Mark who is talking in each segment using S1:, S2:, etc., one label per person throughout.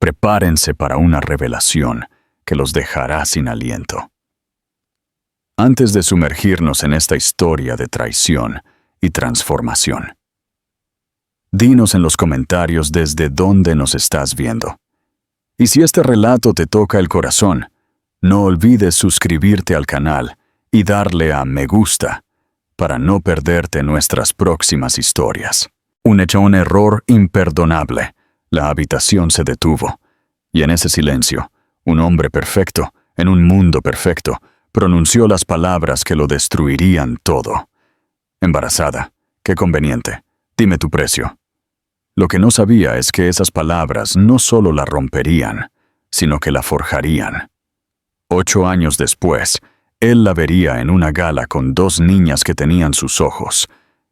S1: Prepárense para una revelación que los dejará sin aliento. Antes de sumergirnos en esta historia de traición y transformación, dinos en los comentarios desde dónde nos estás viendo. Y si este relato te toca el corazón, no olvides suscribirte al canal y darle a me gusta para no perderte nuestras próximas historias. Un error imperdonable. La habitación se detuvo, y en ese silencio, un hombre perfecto, en un mundo perfecto, pronunció las palabras que lo destruirían todo. Embarazada, qué conveniente, dime tu precio. Lo que no sabía es que esas palabras no solo la romperían, sino que la forjarían. 8 años después, él la vería en una gala con 2 niñas que tenían sus ojos,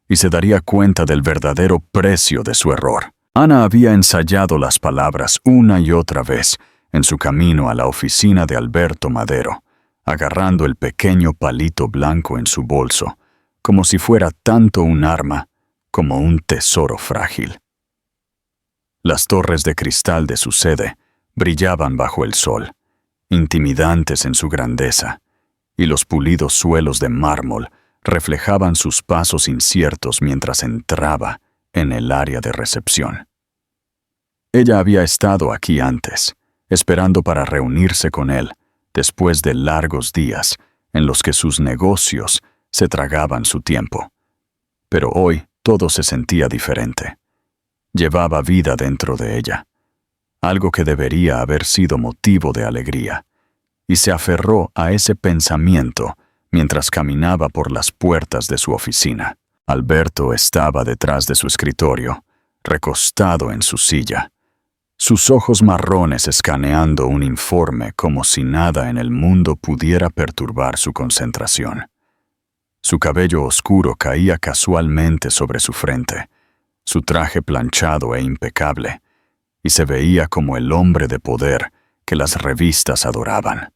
S1: y se daría cuenta del verdadero precio de su error. Ana había ensayado las palabras una y otra vez en su camino a la oficina de Alberto Madero, agarrando el pequeño palito blanco en su bolso, como si fuera tanto un arma como un tesoro frágil. Las torres de cristal de su sede brillaban bajo el sol, intimidantes en su grandeza, y los pulidos suelos de mármol reflejaban sus pasos inciertos mientras entraba en el área de recepción. Ella había estado aquí antes, esperando para reunirse con él, después de largos días en los que sus negocios se tragaban su tiempo. Pero hoy todo se sentía diferente. Llevaba vida dentro de ella, algo que debería haber sido motivo de alegría, y se aferró a ese pensamiento mientras caminaba por las puertas de su oficina. Alberto estaba detrás de su escritorio, recostado en su silla, sus ojos marrones escaneando un informe como si nada en el mundo pudiera perturbar su concentración. Su cabello oscuro caía casualmente sobre su frente, su traje planchado e impecable, y se veía como el hombre de poder que las revistas adoraban.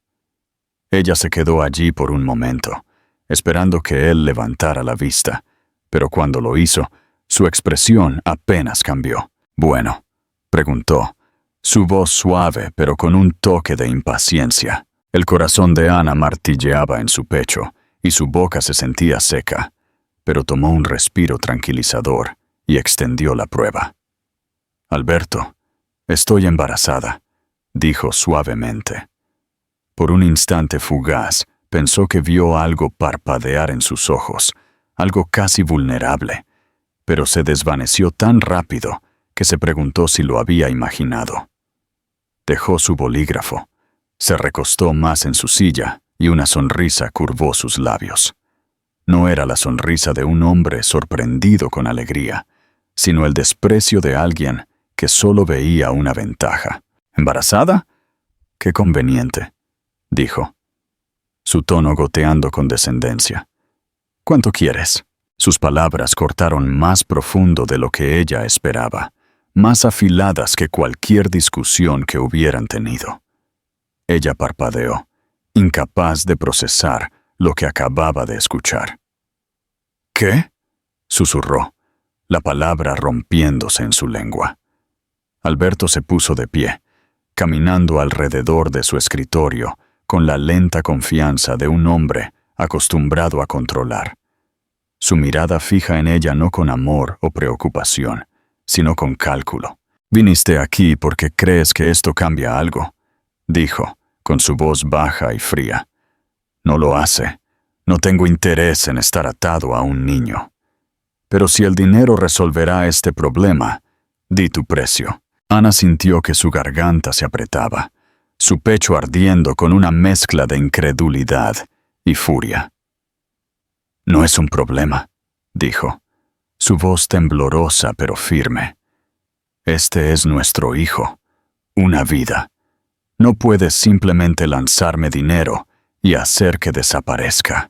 S1: Ella se quedó allí por un momento, esperando que él levantara la vista, pero cuando lo hizo, su expresión apenas cambió. «Bueno», preguntó, su voz suave pero con un toque de impaciencia. El corazón de Ana martilleaba en su pecho y su boca se sentía seca, pero tomó un respiro tranquilizador y extendió la prueba. «Alberto, estoy embarazada», dijo suavemente. Por un instante fugaz, pensó que vio algo parpadear en sus ojos, algo casi vulnerable, pero se desvaneció tan rápido que se preguntó si lo había imaginado. Dejó su bolígrafo, se recostó más en su silla y una sonrisa curvó sus labios. No era la sonrisa de un hombre sorprendido con alegría, sino el desprecio de alguien que solo veía una ventaja. «¿Embarazada? Qué conveniente», dijo, su tono goteando con descendencia. «¿Cuánto quieres?». Sus palabras cortaron más profundo de lo que ella esperaba, más afiladas que cualquier discusión que hubieran tenido. Ella parpadeó, incapaz de procesar lo que acababa de escuchar. «¿Qué?», susurró, la palabra rompiéndose en su lengua. Alberto se puso de pie, caminando alrededor de su escritorio con la lenta confianza de un hombre acostumbrado a controlar. Su mirada fija en ella no con amor o preocupación, sino con cálculo. «Viniste aquí porque crees que esto cambia algo», dijo, con su voz baja y fría. «No lo hace. No tengo interés en estar atado a un niño. Pero si el dinero resolverá este problema, di tu precio». Ana sintió que su garganta se apretaba, su pecho ardiendo con una mezcla de incredulidad y furia. «No es un problema», dijo, su voz temblorosa pero firme. «Este es nuestro hijo, una vida. No puedes simplemente lanzarme dinero y hacer que desaparezca».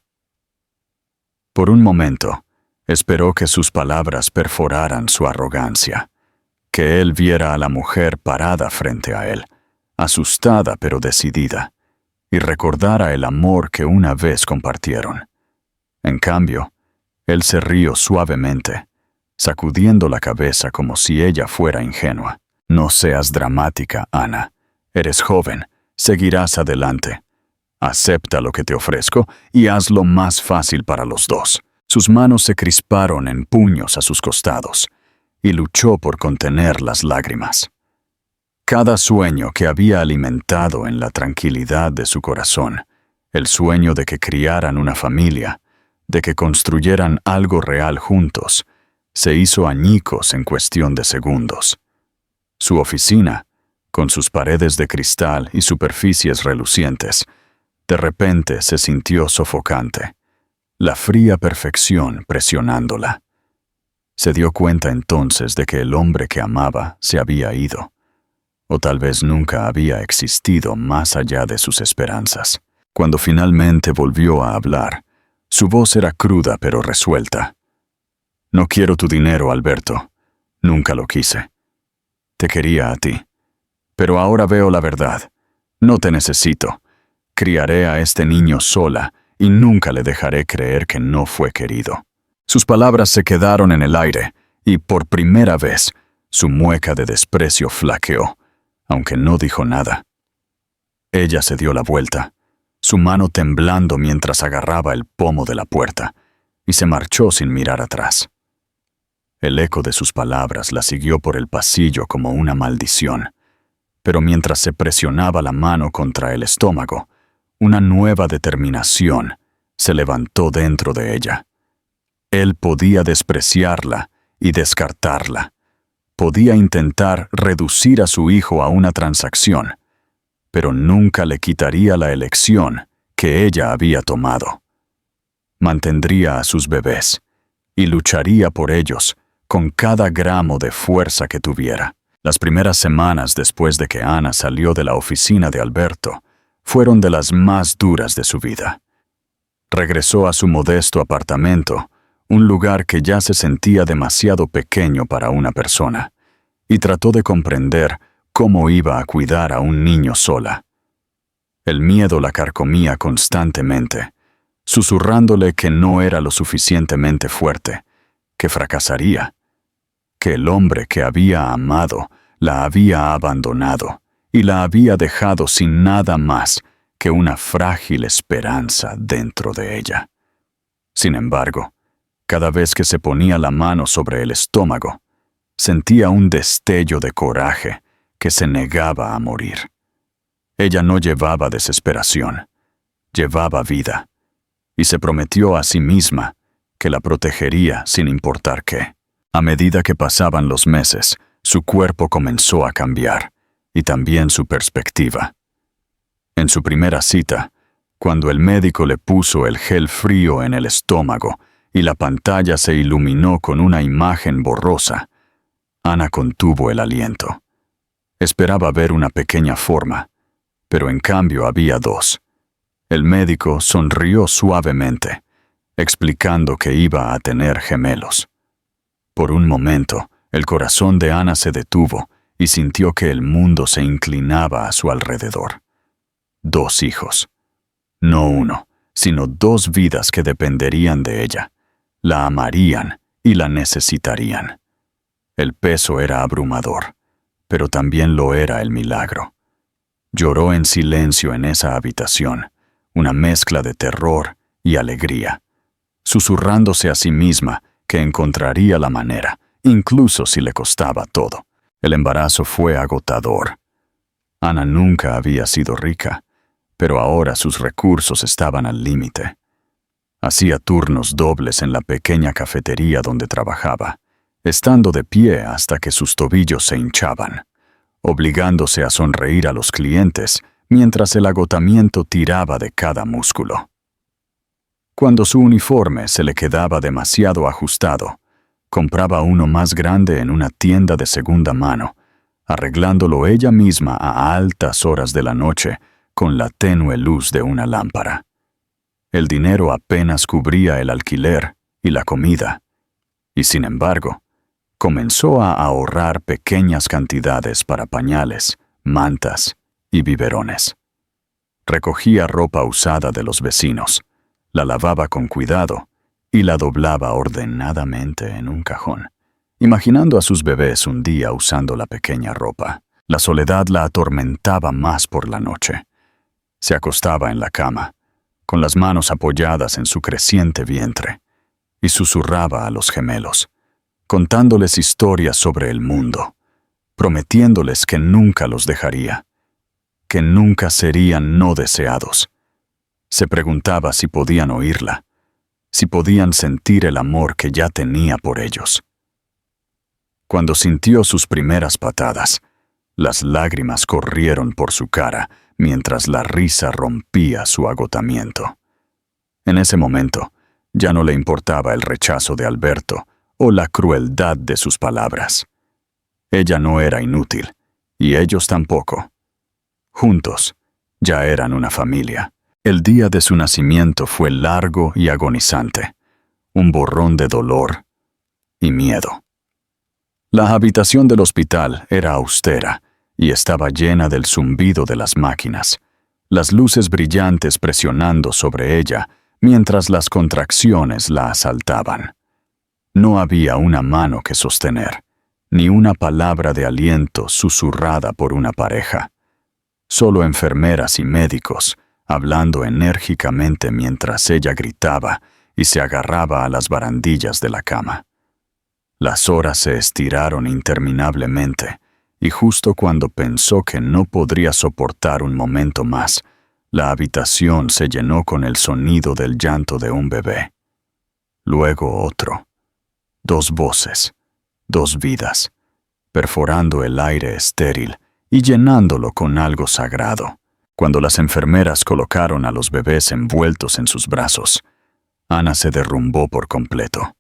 S1: Por un momento, esperó que sus palabras perforaran su arrogancia, que él viera a la mujer parada frente a él, asustada pero decidida, y recordara el amor que una vez compartieron. En cambio, él se rió suavemente, sacudiendo la cabeza como si ella fuera ingenua. No seas dramática, Ana. Eres joven, seguirás adelante. Acepta lo que te ofrezco y hazlo más fácil para los dos. Sus manos se crisparon en puños a sus costados, y luchó por contener las lágrimas. Cada sueño que había alimentado en la tranquilidad de su corazón, el sueño de que criaran una familia, de que construyeran algo real juntos, se hizo añicos en cuestión de segundos. Su oficina, con sus paredes de cristal y superficies relucientes, de repente se sintió sofocante, la fría perfección presionándola. Se dio cuenta entonces de que el hombre que amaba se había ido, o tal vez nunca había existido más allá de sus esperanzas. Cuando finalmente volvió a hablar, su voz era cruda pero resuelta. No quiero tu dinero, Alberto. Nunca lo quise. Te quería a ti. Pero ahora veo la verdad. No te necesito. Criaré a este niño sola y nunca le dejaré creer que no fue querido. Sus palabras se quedaron en el aire y por primera vez su mueca de desprecio flaqueó, aunque no dijo nada. Ella se dio la vuelta, su mano temblando mientras agarraba el pomo de la puerta, y se marchó sin mirar atrás. El eco de sus palabras la siguió por el pasillo como una maldición, pero mientras se presionaba la mano contra el estómago, una nueva determinación se levantó dentro de ella. Él podía despreciarla y descartarla. Podía intentar reducir a su hijo a una transacción, pero nunca le quitaría la elección que ella había tomado. Mantendría a sus bebés y lucharía por ellos con cada gramo de fuerza que tuviera. Las primeras semanas después de que Ana salió de la oficina de Alberto fueron de las más duras de su vida. Regresó a su modesto apartamento, un lugar que ya se sentía demasiado pequeño para una persona, y trató de comprender cómo iba a cuidar a un niño sola. El miedo la carcomía constantemente, susurrándole que no era lo suficientemente fuerte, que fracasaría, que el hombre que había amado la había abandonado y la había dejado sin nada más que una frágil esperanza dentro de ella. Sin embargo, cada vez que se ponía la mano sobre el estómago, sentía un destello de coraje que se negaba a morir. Ella no llevaba desesperación, llevaba vida, y se prometió a sí misma que la protegería sin importar qué. A medida que pasaban los meses, su cuerpo comenzó a cambiar, y también su perspectiva. En su primera cita, cuando el médico le puso el gel frío en el estómago y la pantalla se iluminó con una imagen borrosa, Ana contuvo el aliento. Esperaba ver una pequeña forma, pero en cambio había dos. El médico sonrió suavemente, explicando que iba a tener gemelos. Por un momento, el corazón de Ana se detuvo y sintió que el mundo se inclinaba a su alrededor. 2 hijos. No uno, sino 2 vidas que dependerían de ella. La amarían y la necesitarían. El peso era abrumador, pero también lo era el milagro. Lloró en silencio en esa habitación, una mezcla de terror y alegría, susurrándose a sí misma que encontraría la manera, incluso si le costaba todo. El embarazo fue agotador. Ana nunca había sido rica, pero ahora sus recursos estaban al límite. Hacía turnos dobles en la pequeña cafetería donde trabajaba, estando de pie hasta que sus tobillos se hinchaban, obligándose a sonreír a los clientes mientras el agotamiento tiraba de cada músculo. Cuando su uniforme se le quedaba demasiado ajustado, compraba uno más grande en una tienda de segunda mano, arreglándolo ella misma a altas horas de la noche con la tenue luz de una lámpara. El dinero apenas cubría el alquiler y la comida, y sin embargo, comenzó a ahorrar pequeñas cantidades para pañales, mantas y biberones. Recogía ropa usada de los vecinos, la lavaba con cuidado y la doblaba ordenadamente en un cajón, imaginando a sus bebés un día usando la pequeña ropa. La soledad la atormentaba más por la noche. Se acostaba en la cama, con las manos apoyadas en su creciente vientre, y susurraba a los gemelos, contándoles historias sobre el mundo, prometiéndoles que nunca los dejaría, que nunca serían no deseados. Se preguntaba si podían oírla, si podían sentir el amor que ya tenía por ellos. Cuando sintió sus primeras patadas, las lágrimas corrieron por su cara mientras la risa rompía su agotamiento. En ese momento, ya no le importaba el rechazo de Alberto o la crueldad de sus palabras. Ella no era inútil, y ellos tampoco. Juntos, ya eran una familia. El día de su nacimiento fue largo y agonizante, un borrón de dolor y miedo. La habitación del hospital era austera y estaba llena del zumbido de las máquinas, las luces brillantes presionando sobre ella mientras las contracciones la asaltaban. No había una mano que sostener, ni una palabra de aliento susurrada por una pareja. Solo enfermeras y médicos, hablando enérgicamente mientras ella gritaba y se agarraba a las barandillas de la cama. Las horas se estiraron interminablemente, y justo cuando pensó que no podría soportar un momento más, la habitación se llenó con el sonido del llanto de un bebé. Luego otro. 2 voces, 2 vidas, perforando el aire estéril y llenándolo con algo sagrado. Cuando las enfermeras colocaron a los bebés envueltos en sus brazos, Ana se derrumbó por completo.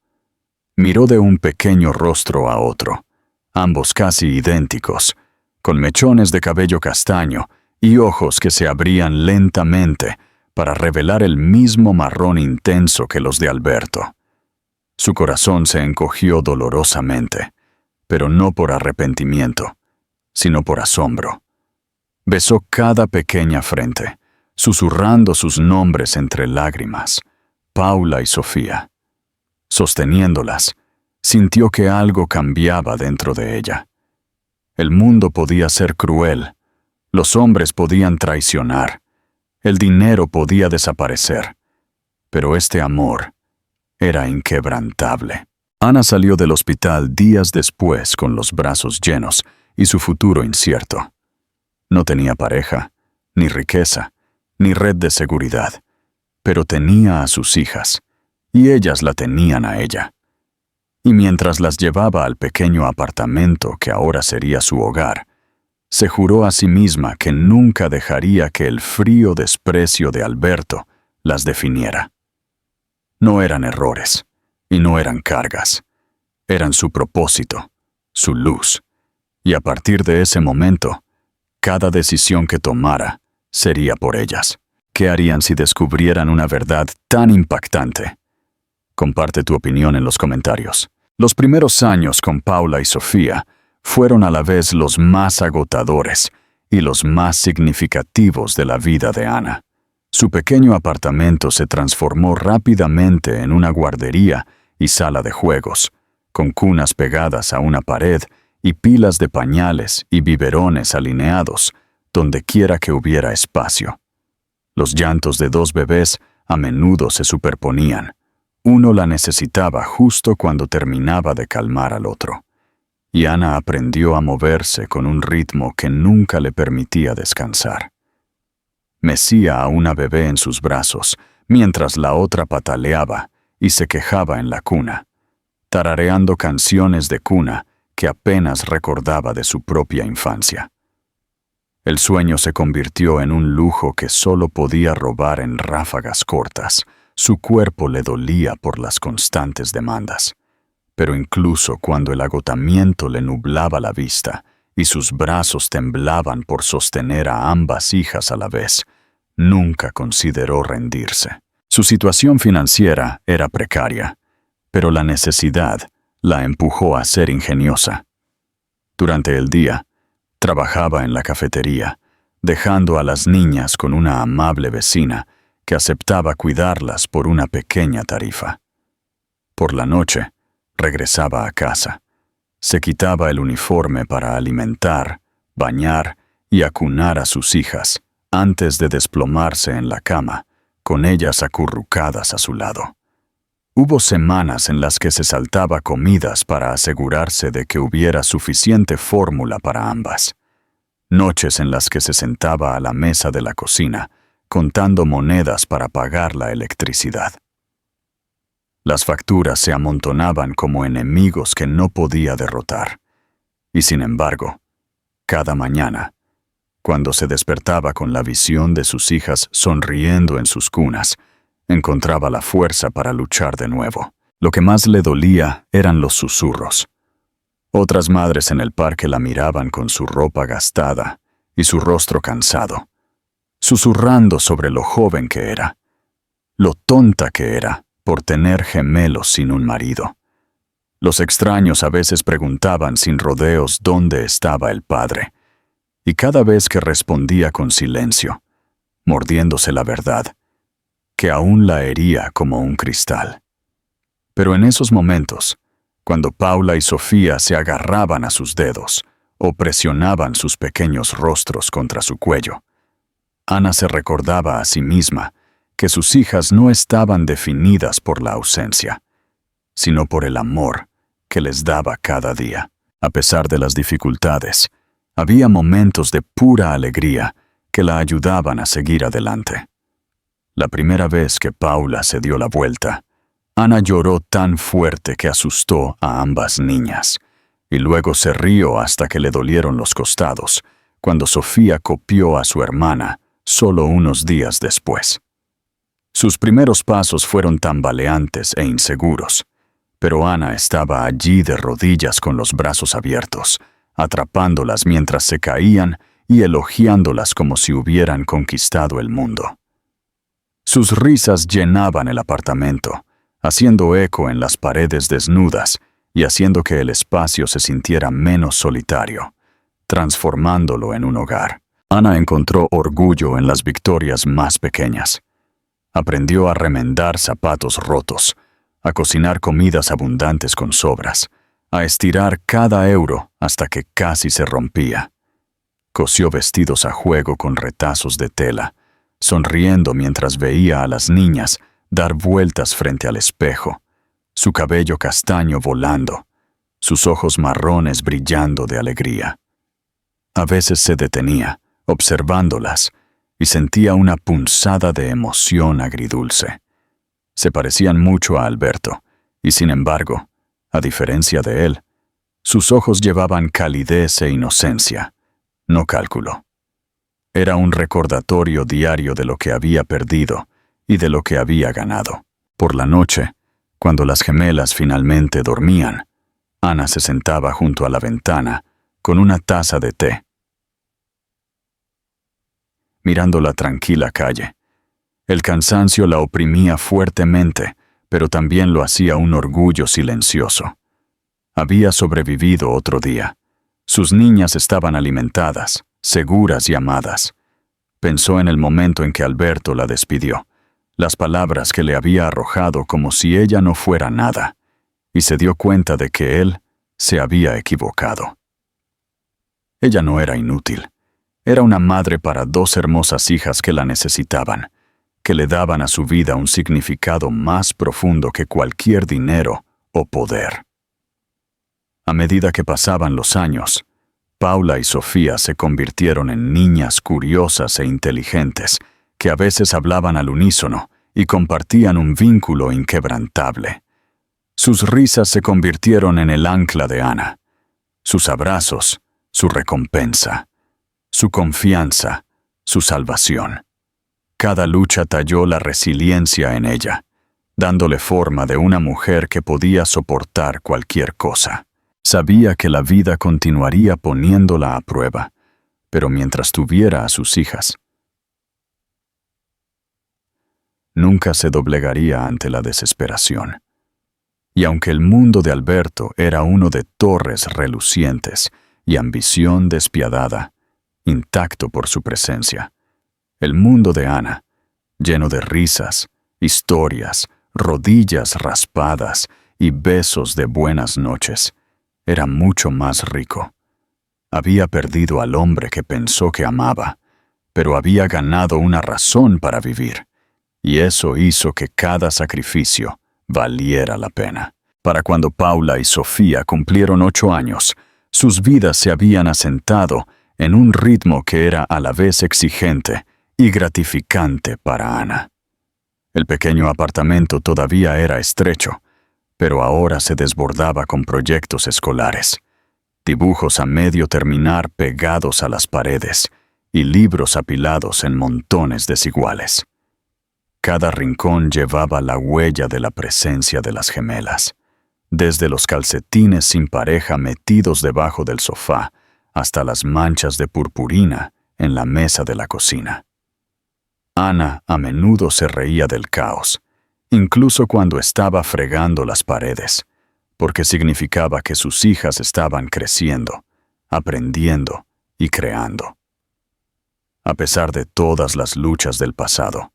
S1: Miró de un pequeño rostro a otro, ambos casi idénticos, con mechones de cabello castaño y ojos que se abrían lentamente para revelar el mismo marrón intenso que los de Alberto. Su corazón se encogió dolorosamente, pero no por arrepentimiento, sino por asombro. Besó cada pequeña frente, susurrando sus nombres entre lágrimas, Paula y Sofía. Sosteniéndolas, sintió que algo cambiaba dentro de ella. El mundo podía ser cruel, los hombres podían traicionar, el dinero podía desaparecer, pero este amor era inquebrantable. Ana salió del hospital días después con los brazos llenos y su futuro incierto. No tenía pareja, ni riqueza, ni red de seguridad, pero tenía a sus hijas, y ellas la tenían a ella. Y mientras las llevaba al pequeño apartamento que ahora sería su hogar, se juró a sí misma que nunca dejaría que el frío desprecio de Alberto las definiera. No eran errores, y no eran cargas. Eran su propósito, su luz, y a partir de ese momento, cada decisión que tomara sería por ellas. ¿Qué harían si descubrieran una verdad tan impactante? Comparte tu opinión en los comentarios. Los primeros años con Paula y Sofía fueron a la vez los más agotadores y los más significativos de la vida de Ana. Su pequeño apartamento se transformó rápidamente en una guardería y sala de juegos, con cunas pegadas a una pared y pilas de pañales y biberones alineados donde quiera que hubiera espacio. Los llantos de 2 bebés a menudo se superponían. Uno la necesitaba justo cuando terminaba de calmar al otro. Y Ana aprendió a moverse con un ritmo que nunca le permitía descansar. Mecía a una bebé en sus brazos, mientras la otra pataleaba y se quejaba en la cuna, tarareando canciones de cuna que apenas recordaba de su propia infancia. El sueño se convirtió en un lujo que solo podía robar en ráfagas cortas. Su cuerpo le dolía por las constantes demandas. Pero incluso cuando el agotamiento le nublaba la vista y sus brazos temblaban por sostener a ambas hijas a la vez, nunca consideró rendirse. Su situación financiera era precaria, pero la necesidad la empujó a ser ingeniosa. Durante el día, trabajaba en la cafetería, dejando a las niñas con una amable vecina que aceptaba cuidarlas por una pequeña tarifa. Por la noche, regresaba a casa, Se quitaba el uniforme para alimentar, bañar y acunar a sus hijas antes de desplomarse en la cama, con ellas acurrucadas a su lado. Hubo semanas en las que se saltaba comidas para asegurarse de que hubiera suficiente fórmula para ambas. Noches en las que se sentaba a la mesa de la cocina, contando monedas para pagar la electricidad. Las facturas se amontonaban como enemigos que no podía derrotar. Y sin embargo, cada mañana, cuando se despertaba con la visión de sus hijas sonriendo en sus cunas, encontraba la fuerza para luchar de nuevo. Lo que más le dolía eran los susurros. Otras madres en el parque la miraban con su ropa gastada y su rostro cansado, susurrando sobre lo joven que era, lo tonta que era por tener gemelos sin un marido. Los extraños a veces preguntaban sin rodeos dónde estaba el padre, y cada vez que respondía con silencio, mordiéndose la verdad, que aún la hería como un cristal. Pero en esos momentos, cuando Paula y Sofía se agarraban a sus dedos o presionaban sus pequeños rostros contra su cuello, Ana se recordaba a sí misma que sus hijas no estaban definidas por la ausencia, sino por el amor que les daba cada día. A pesar de las dificultades, había momentos de pura alegría que la ayudaban a seguir adelante. La primera vez que Paula se dio la vuelta, Ana lloró tan fuerte que asustó a ambas niñas, y luego se rió hasta que le dolieron los costados, cuando Sofía copió a su hermana solo unos días después. Sus primeros pasos fueron tambaleantes e inseguros, pero Ana estaba allí de rodillas con los brazos abiertos, atrapándolas mientras se caían y elogiándolas como si hubieran conquistado el mundo. Sus risas llenaban el apartamento, haciendo eco en las paredes desnudas y haciendo que el espacio se sintiera menos solitario, transformándolo en un hogar. Ana encontró orgullo en las victorias más pequeñas. Aprendió a remendar zapatos rotos, a cocinar comidas abundantes con sobras, a estirar cada euro hasta que casi se rompía. Cosió vestidos a juego con retazos de tela, sonriendo mientras veía a las niñas dar vueltas frente al espejo, su cabello castaño volando, sus ojos marrones brillando de alegría. A veces se detenía, observándolas, y sentía una punzada de emoción agridulce. Se parecían mucho a Alberto, y sin embargo, a diferencia de él, sus ojos llevaban calidez e inocencia, no cálculo. Era un recordatorio diario de lo que había perdido y de lo que había ganado. Por la noche, cuando las gemelas finalmente dormían, Ana se sentaba junto a la ventana con una taza de té, mirando la tranquila calle. El cansancio la oprimía fuertemente, pero también lo hacía un orgullo silencioso. Había sobrevivido otro día. Sus niñas estaban alimentadas, seguras y amadas. Pensó en el momento en que Alberto la despidió, las palabras que le había arrojado como si ella no fuera nada, y se dio cuenta de que él se había equivocado. Ella no era inútil. Era una madre para dos hermosas hijas que la necesitaban, que le daban a su vida un significado más profundo que cualquier dinero o poder. A medida que pasaban los años, Paula y Sofía se convirtieron en niñas curiosas e inteligentes que a veces hablaban al unísono y compartían un vínculo inquebrantable. Sus risas se convirtieron en el ancla de Ana, sus abrazos, su recompensa, su confianza, su salvación. Cada lucha talló la resiliencia en ella, dándole forma de una mujer que podía soportar cualquier cosa. Sabía que la vida continuaría poniéndola a prueba, pero mientras tuviera a sus hijas, nunca se doblegaría ante la desesperación. Y aunque el mundo de Alberto era uno de torres relucientes y ambición despiadada, intacto por su presencia, el mundo de Ana, lleno de risas, historias, rodillas raspadas y besos de buenas noches, era mucho más rico. Había perdido al hombre que pensó que amaba, pero había ganado una razón para vivir, y eso hizo que cada sacrificio valiera la pena. Para cuando Paula y Sofía cumplieron 8 años, sus vidas se habían asentado en un ritmo que era a la vez exigente y gratificante para Ana. El pequeño apartamento todavía era estrecho, pero ahora se desbordaba con proyectos escolares, dibujos a medio terminar pegados a las paredes y libros apilados en montones desiguales. Cada rincón llevaba la huella de la presencia de las gemelas, desde los calcetines sin pareja metidos debajo del sofá hasta las manchas de purpurina en la mesa de la cocina. Ana a menudo se reía del caos, incluso cuando estaba fregando las paredes, porque significaba que sus hijas estaban creciendo, aprendiendo y creando. A pesar de todas las luchas del pasado,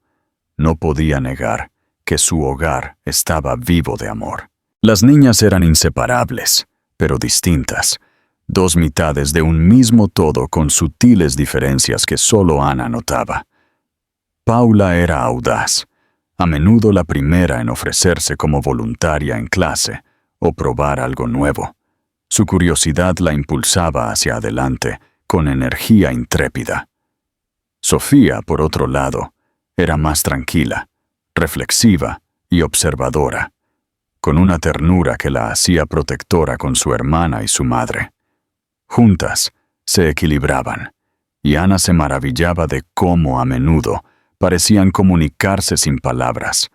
S1: no podía negar que su hogar estaba vivo de amor. Las niñas eran inseparables, pero distintas, dos mitades de un mismo todo con sutiles diferencias que solo Ana notaba. Paula era audaz, a menudo la primera en ofrecerse como voluntaria en clase o probar algo nuevo. Su curiosidad la impulsaba hacia adelante con energía intrépida. Sofía, por otro lado, era más tranquila, reflexiva y observadora, con una ternura que la hacía protectora con su hermana y su madre. Juntas se equilibraban, y Ana se maravillaba de cómo a menudo parecían comunicarse sin palabras,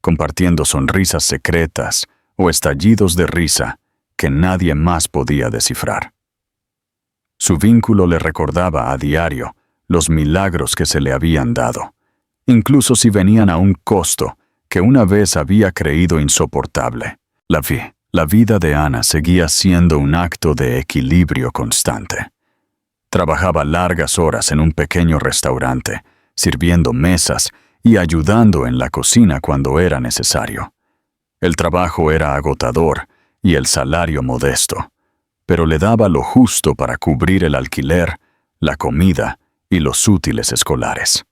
S1: compartiendo sonrisas secretas o estallidos de risa que nadie más podía descifrar. Su vínculo le recordaba a diario los milagros que se le habían dado, incluso si venían a un costo que una vez había creído insoportable. La vida de Ana seguía siendo un acto de equilibrio constante. Trabajaba largas horas en un pequeño restaurante, sirviendo mesas y ayudando en la cocina cuando era necesario. El trabajo era agotador y el salario modesto, pero le daba lo justo para cubrir el alquiler, la comida y los útiles escolares.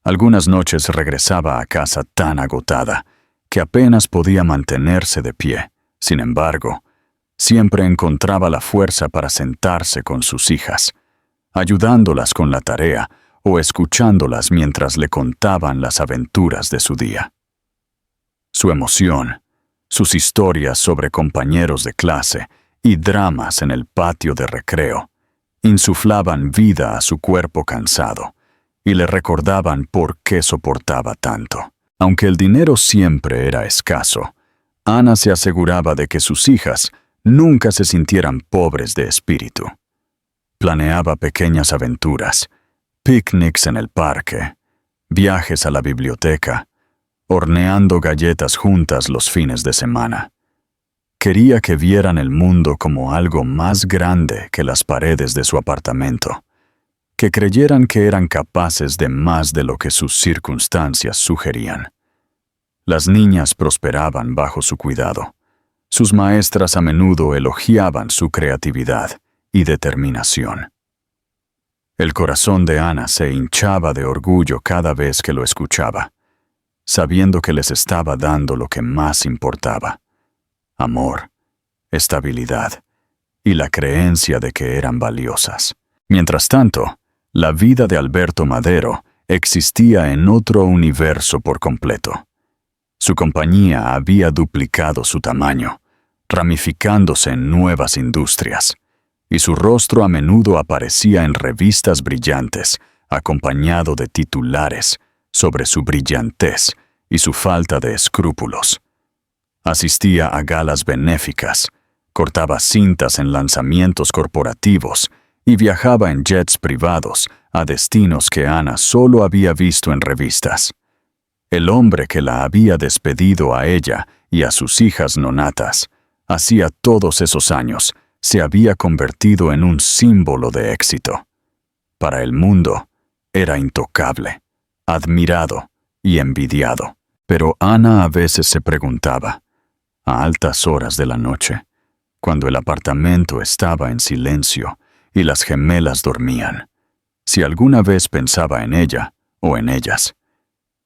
S1: Algunas noches regresaba a casa tan agotada que apenas podía mantenerse de pie. Sin embargo, siempre encontraba la fuerza para sentarse con sus hijas, ayudándolas con la tarea o escuchándolas mientras le contaban las aventuras de su día. Su emoción, sus historias sobre compañeros de clase y dramas en el patio de recreo insuflaban vida a su cuerpo cansado y le recordaban por qué soportaba tanto. Aunque el dinero siempre era escaso, Ana se aseguraba de que sus hijas nunca se sintieran pobres de espíritu. Planeaba pequeñas aventuras, picnics en el parque, viajes a la biblioteca, horneando galletas juntas los fines de semana. Quería que vieran el mundo como algo más grande que las paredes de su apartamento, que creyeran que eran capaces de más de lo que sus circunstancias sugerían. Las niñas prosperaban bajo su cuidado. Sus maestras a menudo elogiaban su creatividad y determinación. El corazón de Ana se hinchaba de orgullo cada vez que lo escuchaba, sabiendo que les estaba dando lo que más importaba: amor, estabilidad y la creencia de que eran valiosas. Mientras tanto, la vida de Alberto Madero existía en otro universo por completo. Su compañía había duplicado su tamaño, ramificándose en nuevas industrias, y su rostro a menudo aparecía en revistas brillantes, acompañado de titulares sobre su brillantez y su falta de escrúpulos. Asistía a galas benéficas, cortaba cintas en lanzamientos corporativos y viajaba en jets privados a destinos que Ana solo había visto en revistas. El hombre que la había despedido a ella y a sus hijas nonatas, hacía todos esos años, se había convertido en un símbolo de éxito. Para el mundo, era intocable, admirado y envidiado. Pero Ana a veces se preguntaba, a altas horas de la noche, cuando el apartamento estaba en silencio y las gemelas dormían. Si alguna vez pensaba en ella o en ellas,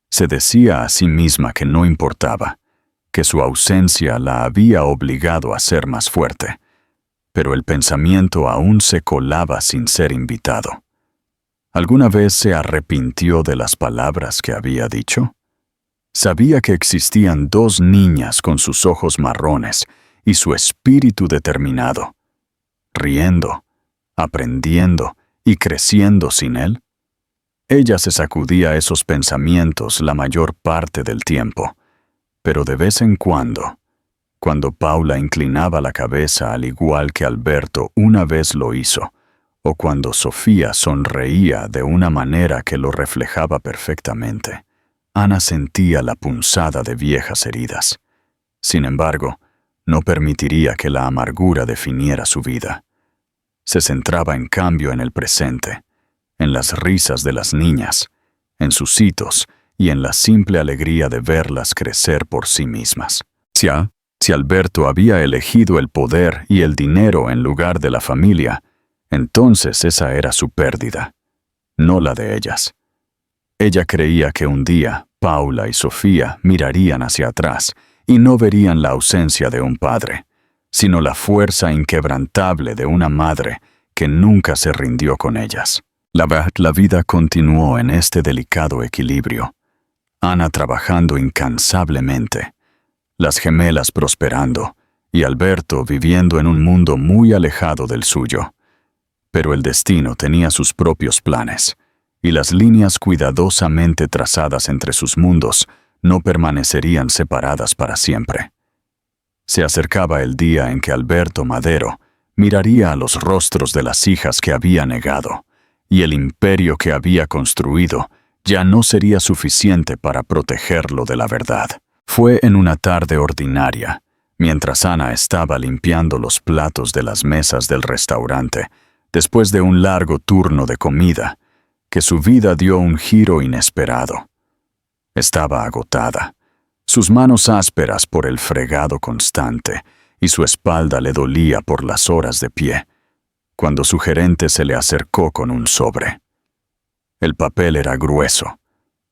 S1: se decía a sí misma que no importaba, que su ausencia la había obligado a ser más fuerte, pero el pensamiento aún se colaba sin ser invitado. ¿Alguna vez se arrepintió de las palabras que había dicho? Sabía que existían 2 niñas con sus ojos marrones y su espíritu determinado, riendo, aprendiendo y creciendo sin él. Ella se sacudía esos pensamientos la mayor parte del tiempo, pero de vez en cuando Paula inclinaba la cabeza al igual que Alberto una vez lo hizo, o cuando Sofía sonreía de una manera que lo reflejaba perfectamente, Ana sentía la punzada de viejas heridas. Sin embargo, no permitiría que la amargura definiera su vida. Se centraba en cambio en el presente, en las risas de las niñas, en sus hitos y en la simple alegría de verlas crecer por sí mismas. Si Alberto había elegido el poder y el dinero en lugar de la familia, entonces esa era su pérdida, no la de ellas. Ella creía que un día Paula y Sofía mirarían hacia atrás y no verían la ausencia de un padre, sino la fuerza inquebrantable de una madre que nunca se rindió con ellas. La vida continuó en este delicado equilibrio, Ana trabajando incansablemente, las gemelas prosperando y Alberto viviendo en un mundo muy alejado del suyo. Pero el destino tenía sus propios planes, y las líneas cuidadosamente trazadas entre sus mundos no permanecerían separadas para siempre. Se acercaba el día en que Alberto Madero miraría a los rostros de las hijas que había negado, y el imperio que había construido ya no sería suficiente para protegerlo de la verdad. Fue en una tarde ordinaria, mientras Ana estaba limpiando los platos de las mesas del restaurante, después de un largo turno de comida, que su vida dio un giro inesperado. Estaba agotada, sus manos ásperas por el fregado constante, y su espalda le dolía por las horas de pie, cuando su gerente se le acercó con un sobre. El papel era grueso,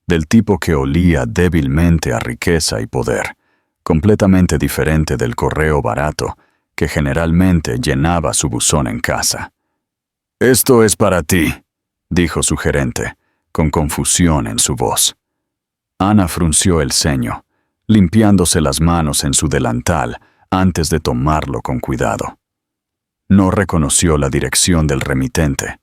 S1: del tipo que olía débilmente a riqueza y poder, completamente diferente del correo barato que generalmente llenaba su buzón en casa. «Esto es para ti», dijo su gerente, con confusión en su voz. Ana frunció el ceño, limpiándose las manos en su delantal antes de tomarlo con cuidado. No reconoció la dirección del remitente,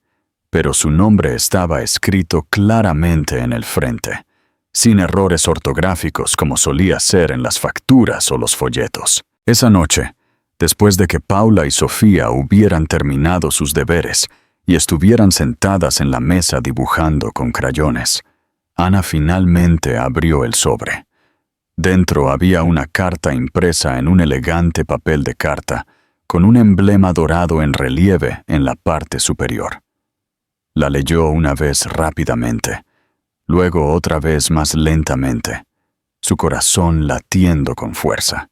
S1: pero su nombre estaba escrito claramente en el frente, sin errores ortográficos como solía ser en las facturas o los folletos. Esa noche, después de que Paula y Sofía hubieran terminado sus deberes y estuvieran sentadas en la mesa dibujando con crayones, Ana finalmente abrió el sobre. Dentro había una carta impresa en un elegante papel de carta, con un emblema dorado en relieve en la parte superior. La leyó una vez rápidamente, luego otra vez más lentamente, su corazón latiendo con fuerza.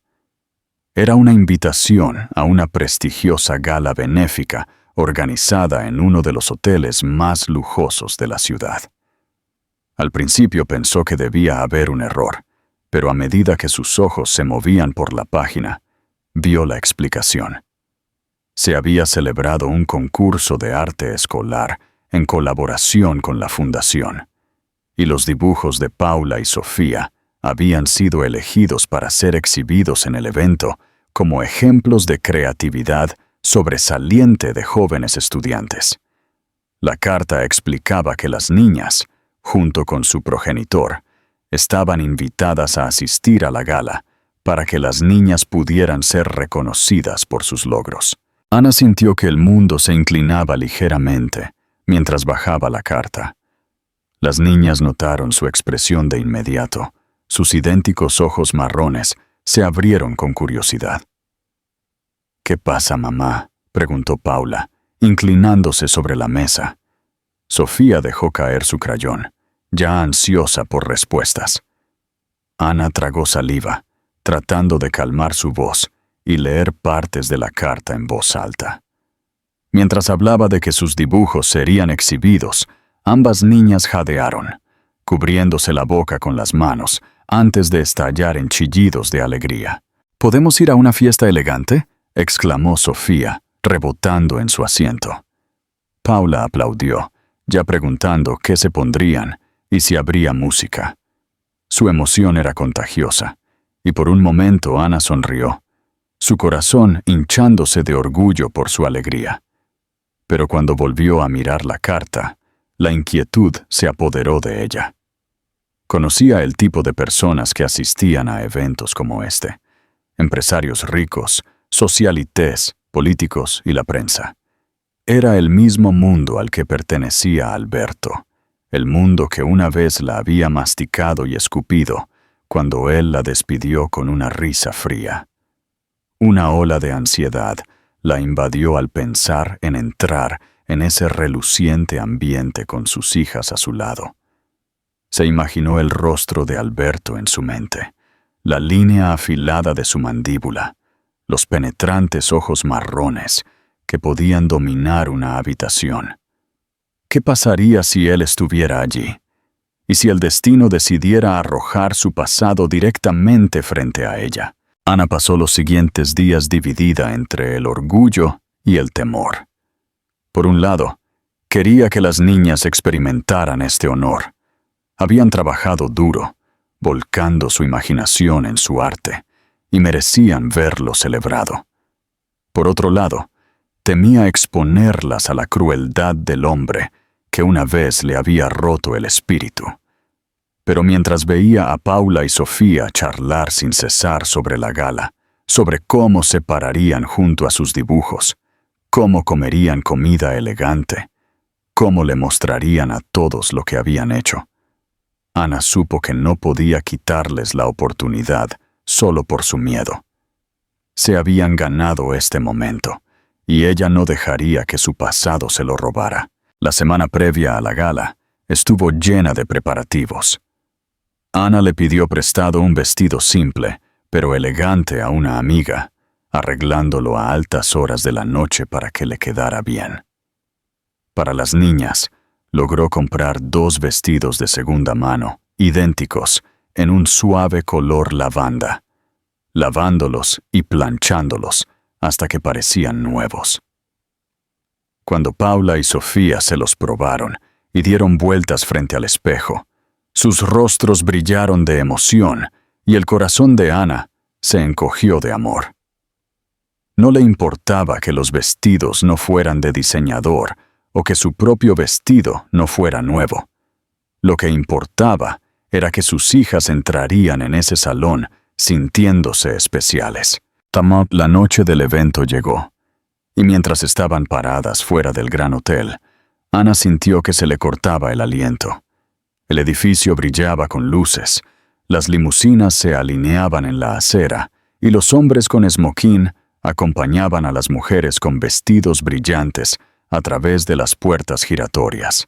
S1: Era una invitación a una prestigiosa gala benéfica organizada en uno de los hoteles más lujosos de la ciudad. Al principio pensó que debía haber un error, pero a medida que sus ojos se movían por la página, vio la explicación. Se había celebrado un concurso de arte escolar en colaboración con la fundación, y los dibujos de Paula y Sofía habían sido elegidos para ser exhibidos en el evento como ejemplos de creatividad sobresaliente de jóvenes estudiantes. La carta explicaba que las niñas, junto con su progenitor, estaban invitadas a asistir a la gala para que las niñas pudieran ser reconocidas por sus logros. Ana sintió que el mundo se inclinaba ligeramente mientras bajaba la carta. Las niñas notaron su expresión de inmediato. Sus idénticos ojos marrones se abrieron con curiosidad. «¿Qué pasa, mamá?», preguntó Paula, inclinándose sobre la mesa. Sofía dejó caer su crayón, ya ansiosa por respuestas. Ana tragó saliva, tratando de calmar su voz, y leer partes de la carta en voz alta. Mientras hablaba de que sus dibujos serían exhibidos, ambas niñas jadearon, cubriéndose la boca con las manos antes de estallar en chillidos de alegría. ¿Podemos ir a una fiesta elegante?, exclamó Sofía, rebotando en su asiento. Paula aplaudió, ya preguntando qué se pondrían y si habría música. Su emoción era contagiosa, y por un momento Ana sonrió, su corazón hinchándose de orgullo por su alegría. Pero cuando volvió a mirar la carta, la inquietud se apoderó de ella. Conocía el tipo de personas que asistían a eventos como este: empresarios ricos, socialites, políticos y la prensa. Era el mismo mundo al que pertenecía Alberto, el mundo que una vez la había masticado y escupido cuando él la despidió con una risa fría. Una ola de ansiedad la invadió al pensar en entrar en ese reluciente ambiente con sus hijas a su lado. Se imaginó el rostro de Alberto en su mente, la línea afilada de su mandíbula, los penetrantes ojos marrones que podían dominar una habitación. ¿Qué pasaría si él estuviera allí? ¿Y si el destino decidiera arrojar su pasado directamente frente a ella? Ana pasó los siguientes días dividida entre el orgullo y el temor. Por un lado, quería que las niñas experimentaran este honor. Habían trabajado duro, volcando su imaginación en su arte, y merecían verlo celebrado. Por otro lado, temía exponerlas a la crueldad del hombre que una vez le había roto el espíritu. Pero mientras veía a Paula y Sofía charlar sin cesar sobre la gala, sobre cómo se pararían junto a sus dibujos, cómo comerían comida elegante, cómo le mostrarían a todos lo que habían hecho, Ana supo que no podía quitarles la oportunidad solo por su miedo. Se habían ganado este momento, y ella no dejaría que su pasado se lo robara. La semana previa a la gala estuvo llena de preparativos. Ana le pidió prestado un vestido simple, pero elegante a una amiga, arreglándolo a altas horas de la noche para que le quedara bien. Para las niñas, logró comprar 2 vestidos de segunda mano, idénticos, en un suave color lavanda, lavándolos y planchándolos hasta que parecían nuevos. Cuando Paula y Sofía se los probaron y dieron vueltas frente al espejo, sus rostros brillaron de emoción y el corazón de Ana se encogió de amor. No le importaba que los vestidos no fueran de diseñador o que su propio vestido no fuera nuevo. Lo que importaba era que sus hijas entrarían en ese salón sintiéndose especiales. La noche del evento llegó, y mientras estaban paradas fuera del gran hotel, Ana sintió que se le cortaba el aliento. El edificio brillaba con luces, las limusinas se alineaban en la acera, y los hombres con esmoquín acompañaban a las mujeres con vestidos brillantes a través de las puertas giratorias.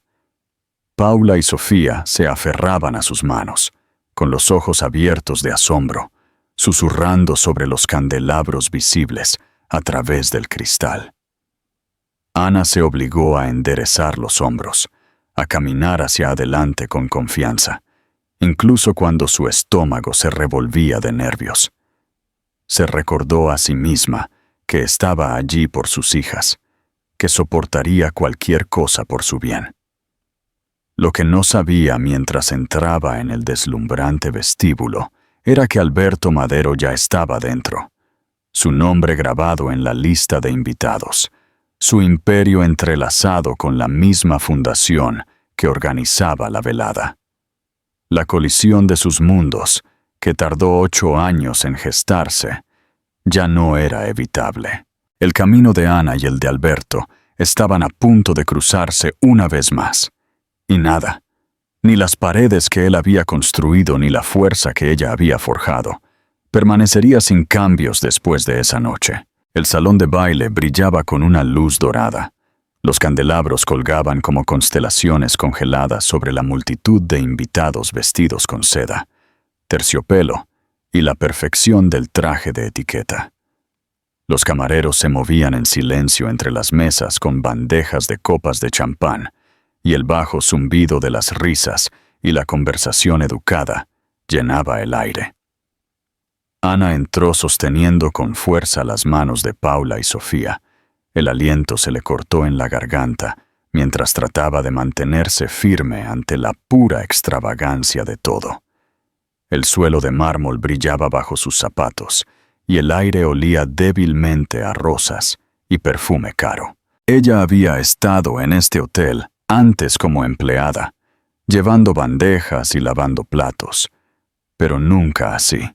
S1: Paula y Sofía se aferraban a sus manos, con los ojos abiertos de asombro, susurrando sobre los candelabros visibles a través del cristal. Ana se obligó a enderezar los hombros, a caminar hacia adelante con confianza, incluso cuando su estómago se revolvía de nervios. Se recordó a sí misma que estaba allí por sus hijas, que soportaría cualquier cosa por su bien. Lo que no sabía mientras entraba en el deslumbrante vestíbulo era que Alberto Madero ya estaba dentro, su nombre grabado en la lista de invitados, su imperio entrelazado con la misma fundación que organizaba la velada. La colisión de sus mundos, que tardó 8 años en gestarse, ya no era evitable. El camino de Ana y el de Alberto estaban a punto de cruzarse una vez más. Y nada, ni las paredes que él había construido ni la fuerza que ella había forjado, permanecería sin cambios después de esa noche. El salón de baile brillaba con una luz dorada. Los candelabros colgaban como constelaciones congeladas sobre la multitud de invitados vestidos con seda, terciopelo y la perfección del traje de etiqueta. Los camareros se movían en silencio entre las mesas con bandejas de copas de champán, y el bajo zumbido de las risas y la conversación educada llenaba el aire. Ana entró sosteniendo con fuerza las manos de Paula y Sofía. El aliento se le cortó en la garganta mientras trataba de mantenerse firme ante la pura extravagancia de todo. El suelo de mármol brillaba bajo sus zapatos, y el aire olía débilmente a rosas y perfume caro. Ella había estado en este hotel antes como empleada, llevando bandejas y lavando platos, pero nunca así.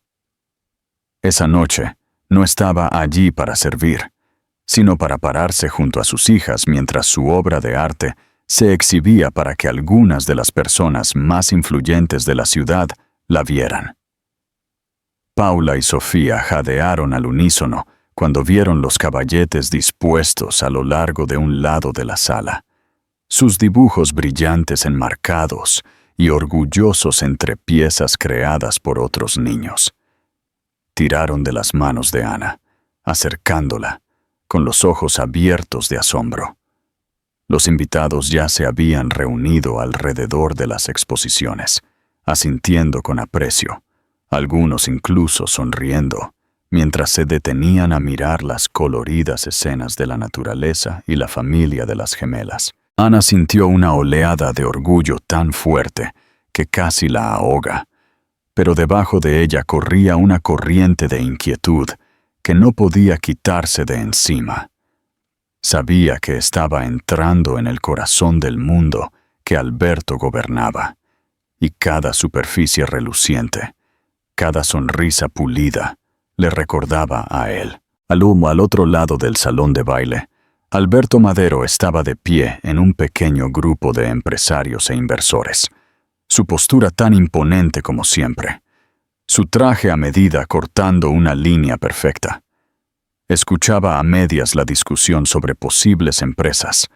S1: Esa noche no estaba allí para servir, sino para pararse junto a sus hijas mientras su obra de arte se exhibía para que algunas de las personas más influyentes de la ciudad la vieran. Paula y Sofía jadearon al unísono cuando vieron los caballetes dispuestos a lo largo de un lado de la sala, sus dibujos brillantes enmarcados y orgullosos entre piezas creadas por otros niños. Tiraron de las manos de Ana, acercándola, con los ojos abiertos de asombro. Los invitados ya se habían reunido alrededor de las exposiciones, asintiendo con aprecio, algunos incluso sonriendo, mientras se detenían a mirar las coloridas escenas de la naturaleza y la familia de las gemelas. Ana sintió una oleada de orgullo tan fuerte que casi la ahoga, pero debajo de ella corría una corriente de inquietud que no podía quitarse de encima. Sabía que estaba entrando en el corazón del mundo que Alberto gobernaba, y cada superficie reluciente, cada sonrisa pulida, le recordaba a él. Al otro lado del salón de baile, Alberto Madero estaba de pie en un pequeño grupo de empresarios e inversores, su postura tan imponente como siempre, su traje a medida cortando una línea perfecta. Escuchaba a medias la discusión sobre posibles empresas.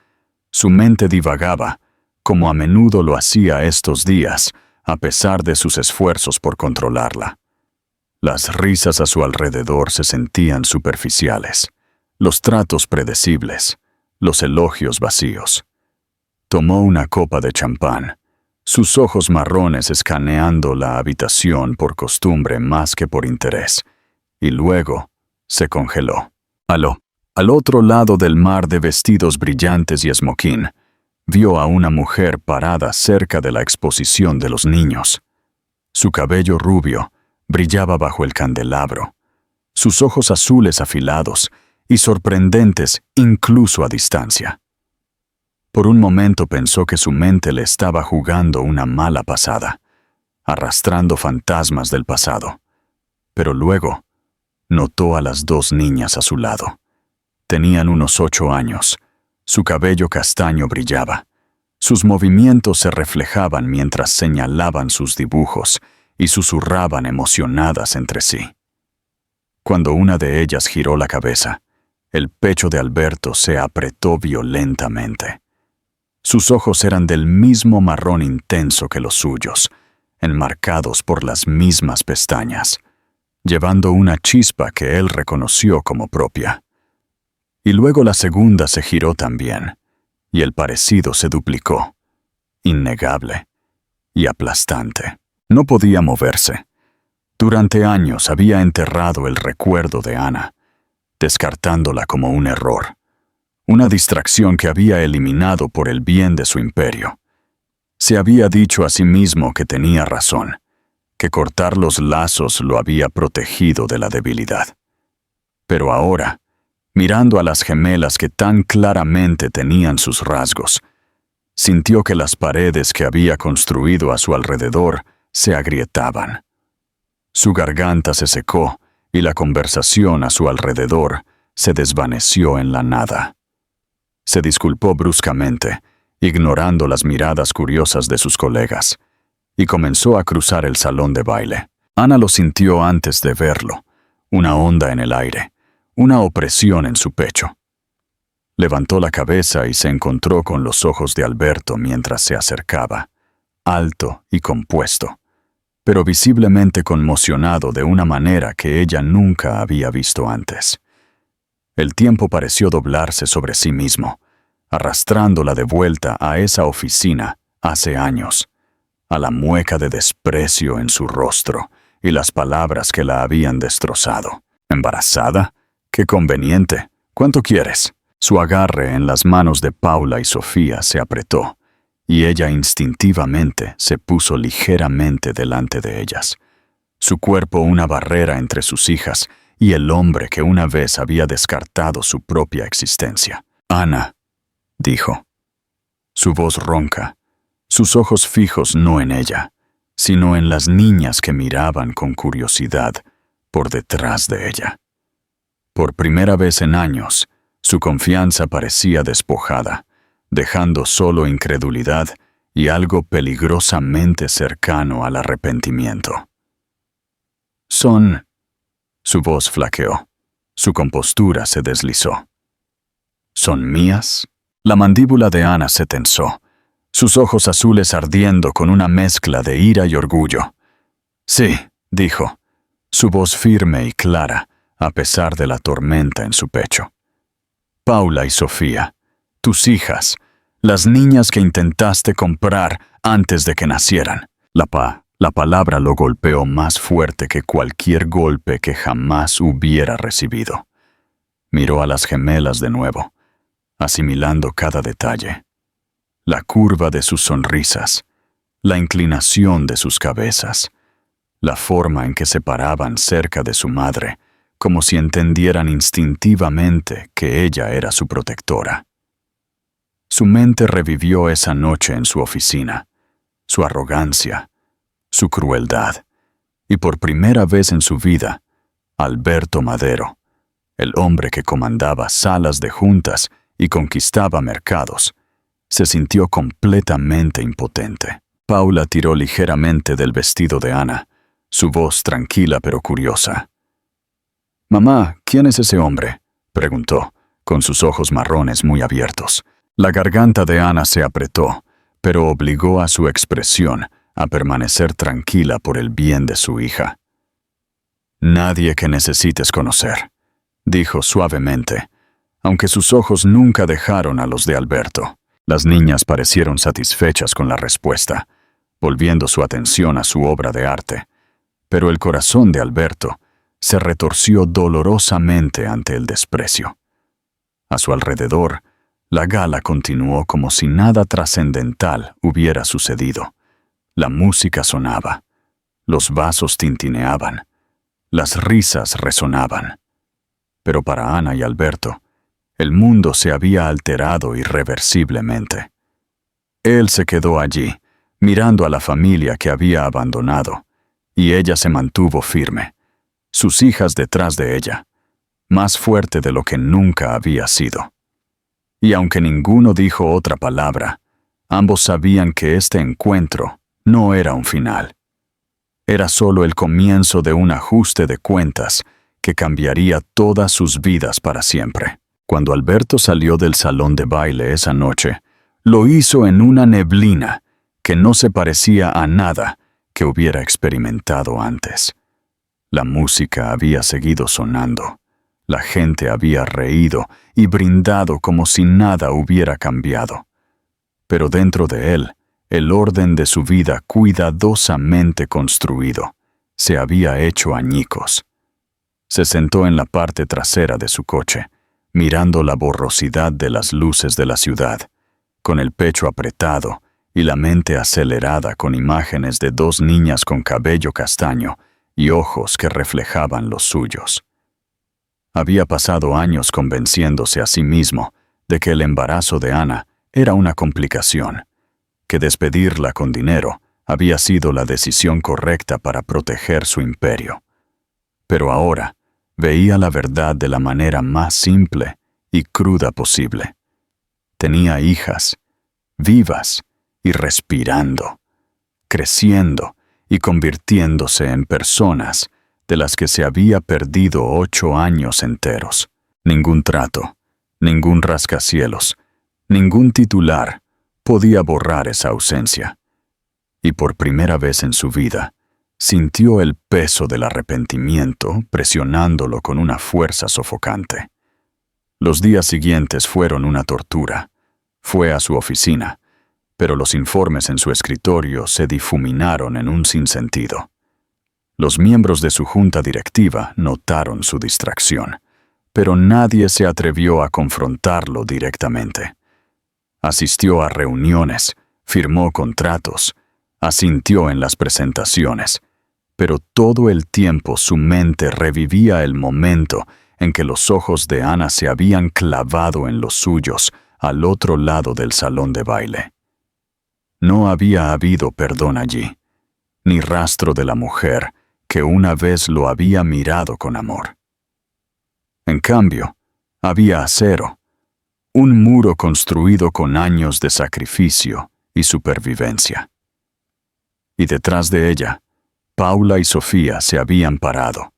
S1: Su mente divagaba, como a menudo lo hacía estos días, a pesar de sus esfuerzos por controlarla. Las risas a su alrededor se sentían superficiales, los tratos predecibles, los elogios vacíos. Tomó una copa de champán, sus ojos marrones escaneando la habitación por costumbre más que por interés, y luego se congeló. Al otro lado del mar de vestidos brillantes y esmoquín, vio a una mujer parada cerca de la exposición de los niños. Su cabello rubio brillaba bajo el candelabro, sus ojos azules afilados y sorprendentes incluso a distancia. Por un momento pensó que su mente le estaba jugando una mala pasada, arrastrando fantasmas del pasado, pero luego notó a las dos niñas a su lado. Tenían unos 8 años, su cabello castaño brillaba, sus movimientos se reflejaban mientras señalaban sus dibujos y susurraban emocionadas entre sí. Cuando una de ellas giró la cabeza, el pecho de Alberto se apretó violentamente. Sus ojos eran del mismo marrón intenso que los suyos, enmarcados por las mismas pestañas, llevando una chispa que él reconoció como propia. Y luego la segunda se giró también, y el parecido se duplicó, innegable y aplastante. No podía moverse. Durante años había enterrado el recuerdo de Ana, descartándola como un error, una distracción que había eliminado por el bien de su imperio. Se había dicho a sí mismo que tenía razón, que cortar los lazos lo había protegido de la debilidad. Pero ahora, mirando a las gemelas que tan claramente tenían sus rasgos, sintió que las paredes que había construido a su alrededor se agrietaban. Su garganta se secó y la conversación a su alrededor se desvaneció en la nada. Se disculpó bruscamente, ignorando las miradas curiosas de sus colegas, y comenzó a cruzar el salón de baile. Ana lo sintió antes de verlo, una onda en el aire, una opresión en su pecho. Levantó la cabeza y se encontró con los ojos de Alberto mientras se acercaba, alto y compuesto, pero visiblemente conmocionado de una manera que ella nunca había visto antes. El tiempo pareció doblarse sobre sí mismo, arrastrándola de vuelta a esa oficina hace años, a la mueca de desprecio en su rostro y las palabras que la habían destrozado. ¿Embarazada? ¡Qué conveniente! ¿Cuánto quieres? Su agarre en las manos de Paula y Sofía se apretó, y ella instintivamente se puso ligeramente delante de ellas. Su cuerpo una barrera entre sus hijas y el hombre que una vez había descartado su propia existencia. «Ana», dijo. Su voz ronca, sus ojos fijos no en ella, sino en las niñas que miraban con curiosidad por detrás de ella. Por primera vez en años, su confianza parecía despojada, dejando solo incredulidad y algo peligrosamente cercano al arrepentimiento. «Son...» Su voz flaqueó. Su compostura se deslizó. «¿Son mías?» La mandíbula de Ana se tensó, sus ojos azules ardiendo con una mezcla de ira y orgullo. «Sí», dijo, su voz firme y clara, a pesar de la tormenta en su pecho. «Paula y Sofía, tus hijas, las niñas que intentaste comprar antes de que nacieran». La palabra lo golpeó más fuerte que cualquier golpe que jamás hubiera recibido. Miró a las gemelas de nuevo, asimilando cada detalle. La curva de sus sonrisas, la inclinación de sus cabezas, la forma en que se paraban cerca de su madre, como si entendieran instintivamente que ella era su protectora. Su mente revivió esa noche en su oficina, su arrogancia, su crueldad, y por primera vez en su vida, Alberto Madero, el hombre que comandaba salas de juntas y conquistaba mercados, se sintió completamente impotente. Paula tiró ligeramente del vestido de Ana, su voz tranquila pero curiosa. «Mamá, ¿quién es ese hombre?», preguntó, con sus ojos marrones muy abiertos. La garganta de Ana se apretó, pero obligó a su expresión a permanecer tranquila por el bien de su hija. «Nadie que necesites conocer», dijo suavemente, aunque sus ojos nunca dejaron a los de Alberto. Las niñas parecieron satisfechas con la respuesta, volviendo su atención a su obra de arte, pero el corazón de Alberto se retorció dolorosamente ante el desprecio. A su alrededor, la gala continuó como si nada trascendental hubiera sucedido. La música sonaba, los vasos tintineaban, las risas resonaban. Pero para Ana y Alberto, el mundo se había alterado irreversiblemente. Él se quedó allí, mirando a la familia que había abandonado, y ella se mantuvo firme, sus hijas detrás de ella, más fuerte de lo que nunca había sido. Y aunque ninguno dijo otra palabra, ambos sabían que este encuentro no era un final. Era solo el comienzo de un ajuste de cuentas que cambiaría todas sus vidas para siempre. Cuando Alberto salió del salón de baile esa noche, lo hizo en una neblina que no se parecía a nada que hubiera experimentado antes. La música había seguido sonando, la gente había reído y brindado como si nada hubiera cambiado. Pero dentro de él, el orden de su vida cuidadosamente construido se había hecho añicos. Se sentó en la parte trasera de su coche, mirando la borrosidad de las luces de la ciudad, con el pecho apretado y la mente acelerada con imágenes de dos niñas con cabello castaño y ojos que reflejaban los suyos. Había pasado años convenciéndose a sí mismo de que el embarazo de Ana era una complicación, que despedirla con dinero había sido la decisión correcta para proteger su imperio. Pero ahora veía la verdad de la manera más simple y cruda posible. Tenía hijas, vivas y respirando, creciendo y convirtiéndose en personas de las que se había perdido 8 años enteros. Ningún trato, ningún rascacielos, ningún titular podía borrar esa ausencia. Y por primera vez en su vida, sintió el peso del arrepentimiento presionándolo con una fuerza sofocante. Los días siguientes fueron una tortura. Fue a su oficina, pero los informes en su escritorio se difuminaron en un sinsentido. Los miembros de su junta directiva notaron su distracción, pero nadie se atrevió a confrontarlo directamente. Asistió a reuniones, firmó contratos, asintió en las presentaciones, pero todo el tiempo su mente revivía el momento en que los ojos de Ana se habían clavado en los suyos al otro lado del salón de baile. No había habido perdón allí, ni rastro de la mujer que una vez lo había mirado con amor. En cambio, había acero, un muro construido con años de sacrificio y supervivencia. Y detrás de ella, Paula y Sofía se habían parado,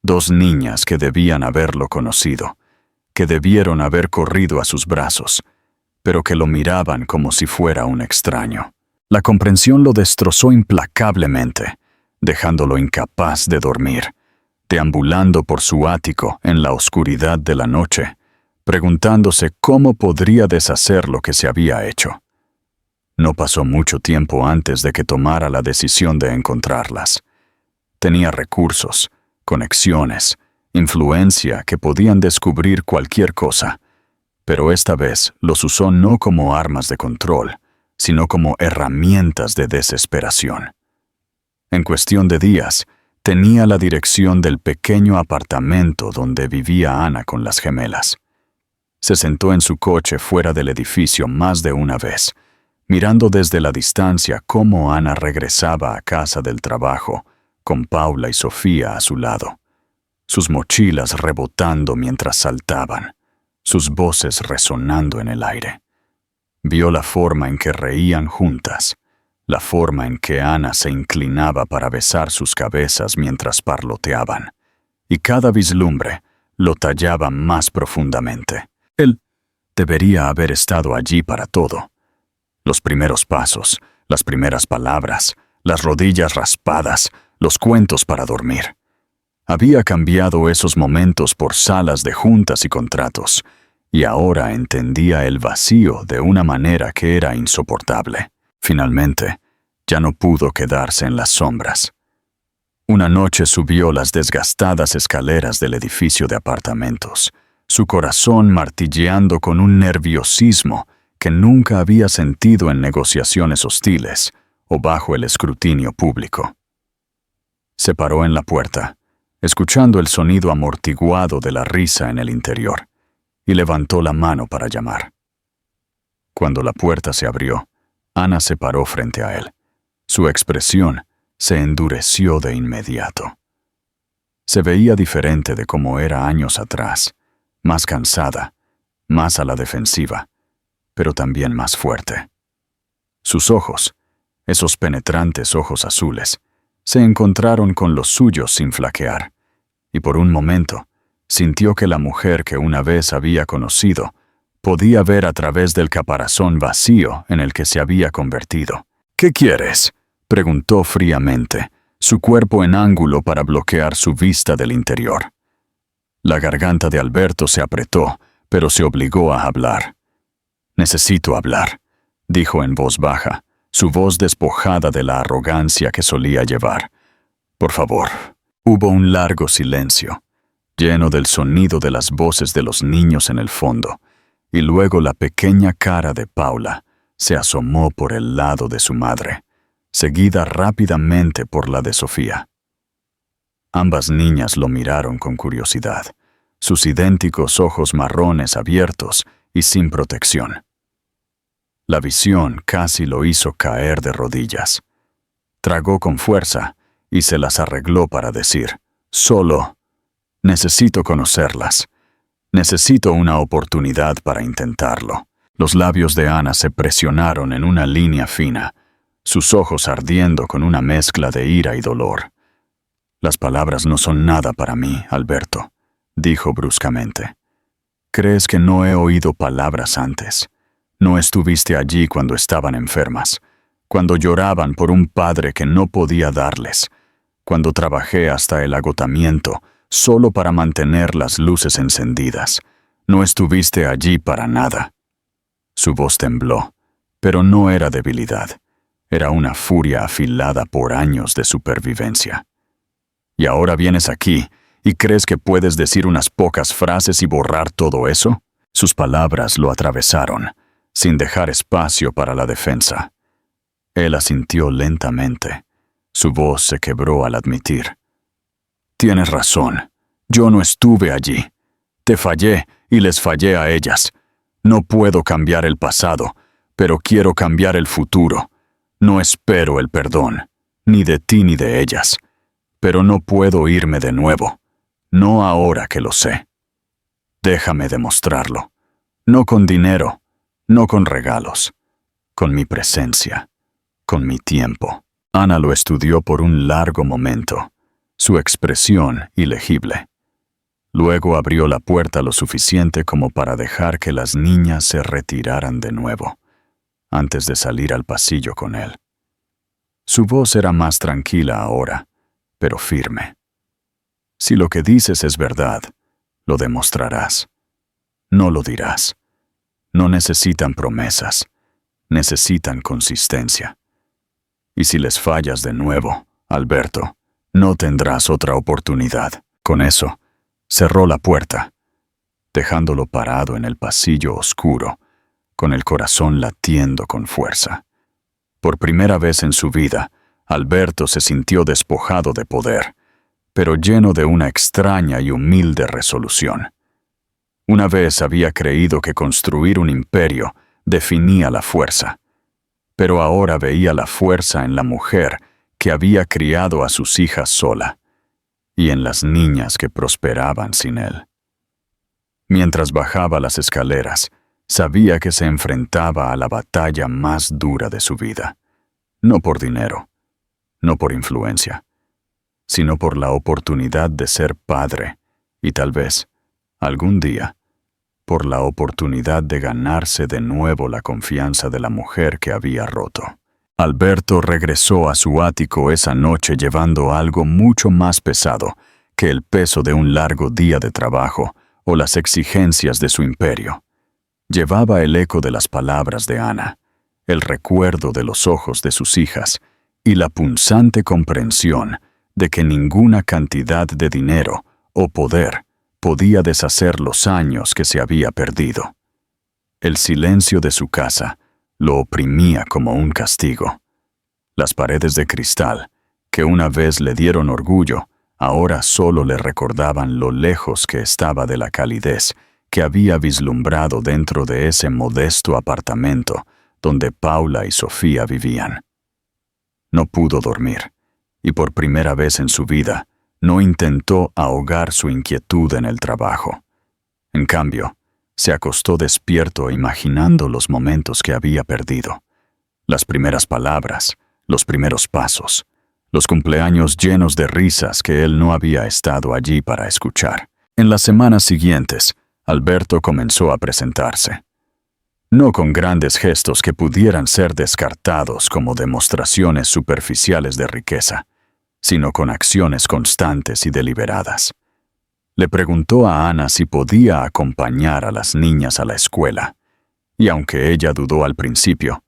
S1: dos niñas que debían haberlo conocido, que debieron haber corrido a sus brazos, pero que lo miraban como si fuera un extraño. La comprensión lo destrozó implacablemente, dejándolo incapaz de dormir, deambulando por su ático en la oscuridad de la noche, preguntándose cómo podría deshacer lo que se había hecho. No pasó mucho tiempo antes de que tomara la decisión de encontrarlas. Tenía recursos, conexiones, influencia que podían descubrir cualquier cosa, pero esta vez los usó no como armas de control, sino como herramientas de desesperación. En cuestión de días, tenía la dirección del pequeño apartamento donde vivía Ana con las gemelas. Se sentó en su coche fuera del edificio más de una vez, mirando desde la distancia cómo Ana regresaba a casa del trabajo, con Paula y Sofía a su lado, sus mochilas rebotando mientras saltaban, sus voces resonando en el aire. Vio la forma en que reían juntas, la forma en que Ana se inclinaba para besar sus cabezas mientras parloteaban, y cada vislumbre lo tallaba más profundamente. Él debería haber estado allí para todo. Los primeros pasos, las primeras palabras, las rodillas raspadas, los cuentos para dormir. Había cambiado esos momentos por salas de juntas y contratos, y ahora entendía el vacío de una manera que era insoportable. Finalmente, ya no pudo quedarse en las sombras. Una noche subió las desgastadas escaleras del edificio de apartamentos, su corazón martilleando con un nerviosismo que nunca había sentido en negociaciones hostiles o bajo el escrutinio público. Se paró en la puerta, escuchando el sonido amortiguado de la risa en el interior, y levantó la mano para llamar. Cuando la puerta se abrió, Ana se paró frente a él. Su expresión se endureció de inmediato. Se veía diferente de como era años atrás, más cansada, más a la defensiva, pero también más fuerte. Sus ojos, esos penetrantes ojos azules, se encontraron con los suyos sin flaquear, y por un momento sintió que la mujer que una vez había conocido podía ver a través del caparazón vacío en el que se había convertido. «¿Qué quieres?», preguntó fríamente, su cuerpo en ángulo para bloquear su vista del interior. La garganta de Alberto se apretó, pero se obligó a hablar. «Necesito hablar», dijo en voz baja, su voz despojada de la arrogancia que solía llevar. «Por favor». Hubo un largo silencio, lleno del sonido de las voces de los niños en el fondo, y luego la pequeña cara de Paula se asomó por el lado de su madre, seguida rápidamente por la de Sofía. Ambas niñas lo miraron con curiosidad, sus idénticos ojos marrones abiertos y sin protección. La visión casi lo hizo caer de rodillas. Tragó con fuerza y se las arregló para decir, «Solo necesito conocerlas. Necesito una oportunidad para intentarlo». Los labios de Ana se presionaron en una línea fina, sus ojos ardiendo con una mezcla de ira y dolor. «Las palabras no son nada para mí, Alberto», dijo bruscamente. «¿Crees que no he oído palabras antes? No estuviste allí cuando estaban enfermas, cuando lloraban por un padre que no podía darles, cuando trabajé hasta el agotamiento solo para mantener las luces encendidas, No estuviste allí para nada. Su voz tembló, pero no era debilidad. Era una furia afilada por años de supervivencia. ¿Y ahora vienes aquí y crees que puedes decir unas pocas frases y borrar todo eso? Sus palabras lo atravesaron, sin dejar espacio para la defensa. Él asintió lentamente. Su voz se quebró al admitir. Tienes razón. Yo no estuve allí. Te fallé y les fallé a ellas. No puedo cambiar el pasado, pero quiero cambiar el futuro. No espero el perdón, ni de ti ni de ellas. Pero no puedo irme de nuevo. No ahora que lo sé. Déjame demostrarlo. No con dinero, no con regalos. Con mi presencia, con mi tiempo. Ana lo estudió por un largo momento, su expresión ilegible. Luego abrió la puerta lo suficiente como para dejar que las niñas se retiraran de nuevo, antes de salir al pasillo con él. Su voz era más tranquila ahora, pero firme. Si lo que dices es verdad, lo demostrarás. No lo dirás. No necesitan promesas, necesitan consistencia. Y si les fallas de nuevo, Alberto, no tendrás otra oportunidad. Con eso, cerró la puerta, dejándolo parado en el pasillo oscuro, con el corazón latiendo con fuerza. Por primera vez en su vida, Alberto se sintió despojado de poder, pero lleno de una extraña y humilde resolución. Una vez había creído que construir un imperio definía la fuerza, pero ahora veía la fuerza en la mujer que había criado a sus hijas sola, y en las niñas que prosperaban sin él. Mientras bajaba las escaleras, sabía que se enfrentaba a la batalla más dura de su vida, no por dinero, no por influencia, sino por la oportunidad de ser padre y tal vez, algún día, por la oportunidad de ganarse de nuevo la confianza de la mujer que había roto. Alberto regresó a su ático esa noche llevando algo mucho más pesado que el peso de un largo día de trabajo o las exigencias de su imperio. Llevaba el eco de las palabras de Ana, el recuerdo de los ojos de sus hijas y la punzante comprensión de que ninguna cantidad de dinero o poder podía deshacer los años que se había perdido. El silencio de su casa lo oprimía como un castigo. Las paredes de cristal, que una vez le dieron orgullo, ahora solo le recordaban lo lejos que estaba de la calidez que había vislumbrado dentro de ese modesto apartamento donde Paula y Sofía vivían. No pudo dormir, y por primera vez en su vida, no intentó ahogar su inquietud en el trabajo. En cambio, se acostó despierto imaginando los momentos que había perdido. Las primeras palabras, los primeros pasos, los cumpleaños llenos de risas que él no había estado allí para escuchar. En las semanas siguientes, Alberto comenzó a presentarse. No con grandes gestos que pudieran ser descartados como demostraciones superficiales de riqueza, sino con acciones constantes y deliberadas. Le preguntó a Ana si podía acompañar a las niñas a la escuela, y aunque ella dudó al principio,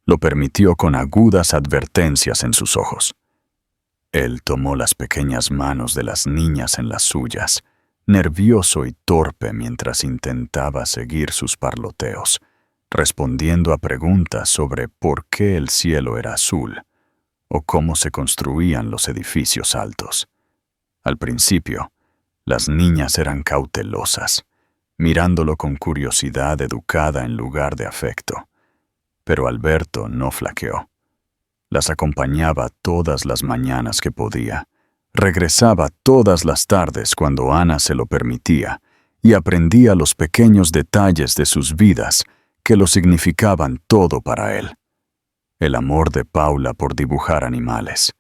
S1: lo permitió con agudas advertencias en sus ojos. Él tomó las pequeñas manos de las niñas en las suyas, nervioso y torpe mientras intentaba seguir sus parloteos, respondiendo a preguntas sobre por qué el cielo era azul o cómo se construían los edificios altos. Al principio, las niñas eran cautelosas, mirándolo con curiosidad educada en lugar de afecto. Pero Alberto no flaqueó. Las acompañaba todas las mañanas que podía, regresaba todas las tardes cuando Ana se lo permitía y aprendía los pequeños detalles de sus vidas que lo significaban todo para él. El amor de Paula por dibujar animales,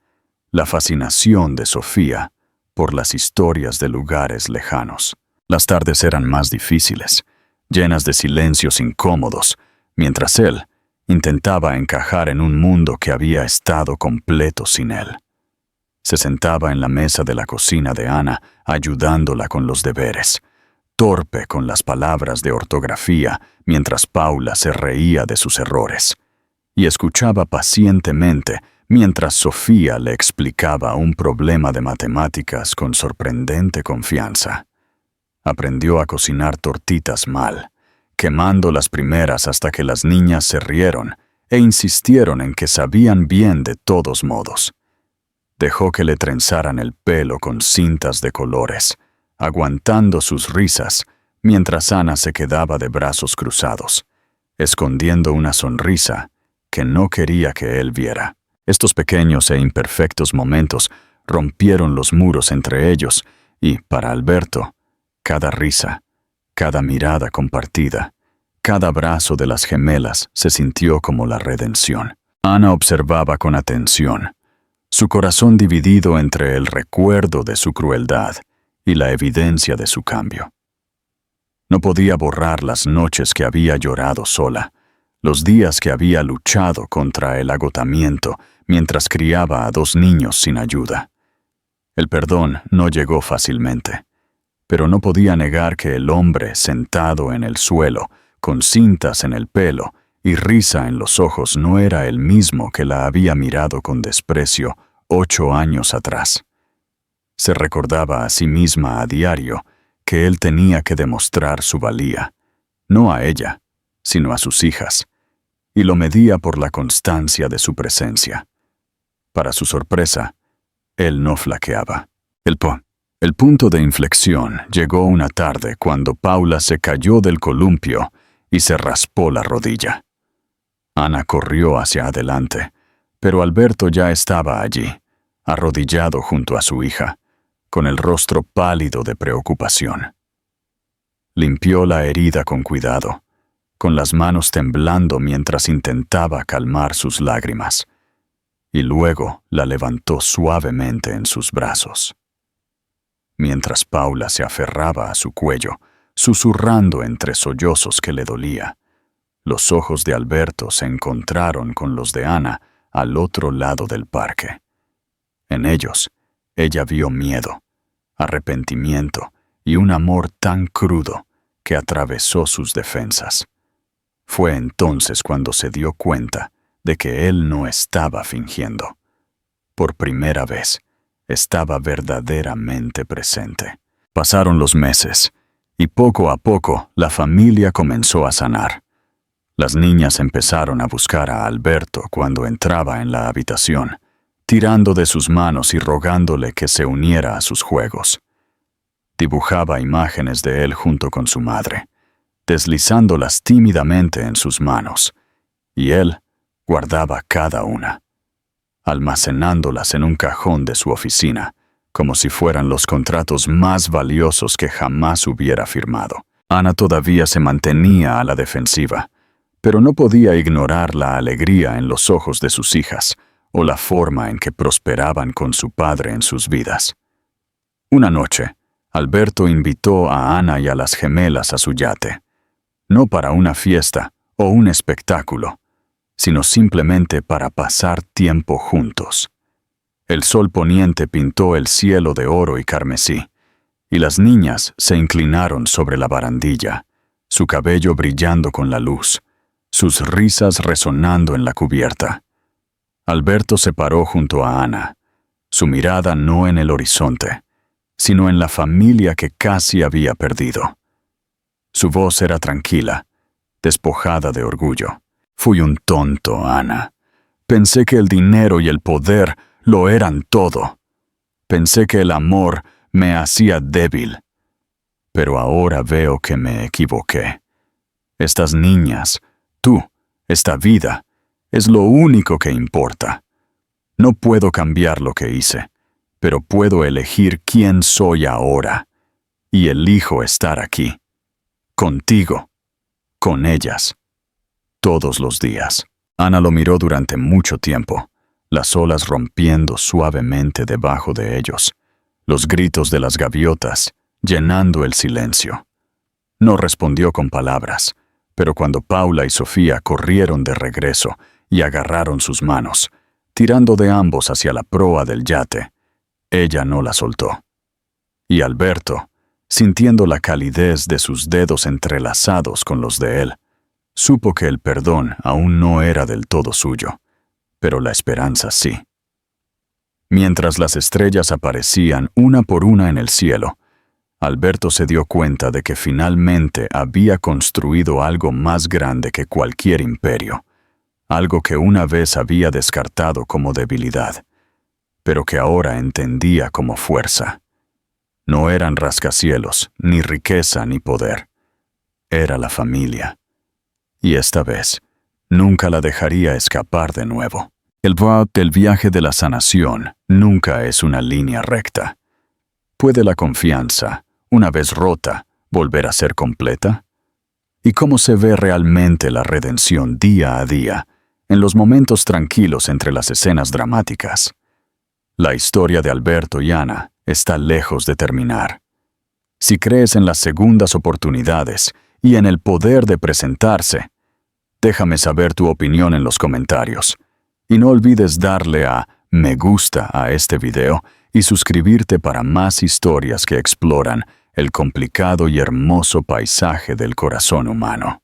S1: la fascinación de Sofía por las historias de lugares lejanos. Las tardes eran más difíciles, llenas de silencios incómodos, mientras él intentaba encajar en un mundo que había estado completo sin él. Se sentaba en la mesa de la cocina de Ana, ayudándola con los deberes, torpe con las palabras de ortografía mientras Paula se reía de sus errores, y escuchaba pacientemente mientras Sofía le explicaba un problema de matemáticas con sorprendente confianza. Aprendió a cocinar tortitas mal, quemando las primeras hasta que las niñas se rieron e insistieron en que sabían bien de todos modos. Dejó que le trenzaran el pelo con cintas de colores, aguantando sus risas mientras Ana se quedaba de brazos cruzados, escondiendo una sonrisa que no quería que él viera. Estos pequeños e imperfectos momentos rompieron los muros entre ellos y, para Alberto, cada risa, cada mirada compartida, cada abrazo de las gemelas se sintió como la redención. Ana observaba con atención, su corazón dividido entre el recuerdo de su crueldad y la evidencia de su cambio. No podía borrar las noches que había llorado sola, los días que había luchado contra el agotamiento mientras criaba a 2 niños sin ayuda. El perdón no llegó fácilmente, pero no podía negar que el hombre sentado en el suelo, con cintas en el pelo y risa en los ojos, no era el mismo que la había mirado con desprecio 8 años atrás. Se recordaba a sí misma a diario que él tenía que demostrar su valía, no a ella, sino a sus hijas, y lo medía por la constancia de su presencia. Para su sorpresa, él no flaqueaba. El punto de inflexión llegó una tarde cuando Paula se cayó del columpio y se raspó la rodilla. Ana corrió hacia adelante, pero Alberto ya estaba allí, arrodillado junto a su hija, con el rostro pálido de preocupación. Limpió la herida con cuidado, con las manos temblando mientras intentaba calmar sus lágrimas, y luego la levantó suavemente en sus brazos. Mientras Paula se aferraba a su cuello, susurrando entre sollozos que le dolía, los ojos de Alberto se encontraron con los de Ana al otro lado del parque. En ellos, ella vio miedo, arrepentimiento y un amor tan crudo que atravesó sus defensas. Fue entonces cuando se dio cuenta de que él no estaba fingiendo. Por primera vez, estaba verdaderamente presente. Pasaron los meses, y poco a poco la familia comenzó a sanar. Las niñas empezaron a buscar a Alberto cuando entraba en la habitación, tirando de sus manos y rogándole que se uniera a sus juegos. Dibujaba imágenes de él junto con su madre, deslizándolas tímidamente en sus manos, y él guardaba cada una, almacenándolas en un cajón de su oficina, como si fueran los contratos más valiosos que jamás hubiera firmado. Ana todavía se mantenía a la defensiva, pero no podía ignorar la alegría en los ojos de sus hijas o la forma en que prosperaban con su padre en sus vidas. Una noche, Alberto invitó a Ana y a las gemelas a su yate, no para una fiesta o un espectáculo, sino simplemente para pasar tiempo juntos. El sol poniente pintó el cielo de oro y carmesí, y las niñas se inclinaron sobre la barandilla, su cabello brillando con la luz, sus risas resonando en la cubierta. Alberto se paró junto a Ana, su mirada no en el horizonte, sino en la familia que casi había perdido. Su voz era tranquila, despojada de orgullo. Fui un tonto, Ana. Pensé que el dinero y el poder lo eran todo. Pensé que el amor me hacía débil. Pero ahora veo que me equivoqué. Estas niñas, tú, esta vida, es lo único que importa. No puedo cambiar lo que hice, pero puedo elegir quién soy ahora. Y elijo estar aquí, contigo, con ellas, todos los días. Ana lo miró durante mucho tiempo, las olas rompiendo suavemente debajo de ellos, los gritos de las gaviotas llenando el silencio. No respondió con palabras, pero cuando Paula y Sofía corrieron de regreso y agarraron sus manos, tirando de ambos hacia la proa del yate, ella no la soltó. Y Alberto, sintiendo la calidez de sus dedos entrelazados con los de él, supo que el perdón aún no era del todo suyo, pero la esperanza sí. Mientras las estrellas aparecían una por una en el cielo, Alberto se dio cuenta de que finalmente había construido algo más grande que cualquier imperio, algo que una vez había descartado como debilidad, pero que ahora entendía como fuerza. No eran rascacielos, ni riqueza, ni poder. Era la familia. Y esta vez, nunca la dejaría escapar de nuevo. El viaje de la sanación nunca es una línea recta. ¿Puede la confianza, una vez rota, volver a ser completa? ¿Y cómo se ve realmente la redención día a día, en los momentos tranquilos entre las escenas dramáticas? La historia de Alberto y Ana está lejos de terminar. Si crees en las segundas oportunidades y en el poder de presentarse, déjame saber tu opinión en los comentarios. Y no olvides darle a me gusta a este video y suscribirte para más historias que exploran el complicado y hermoso paisaje del corazón humano.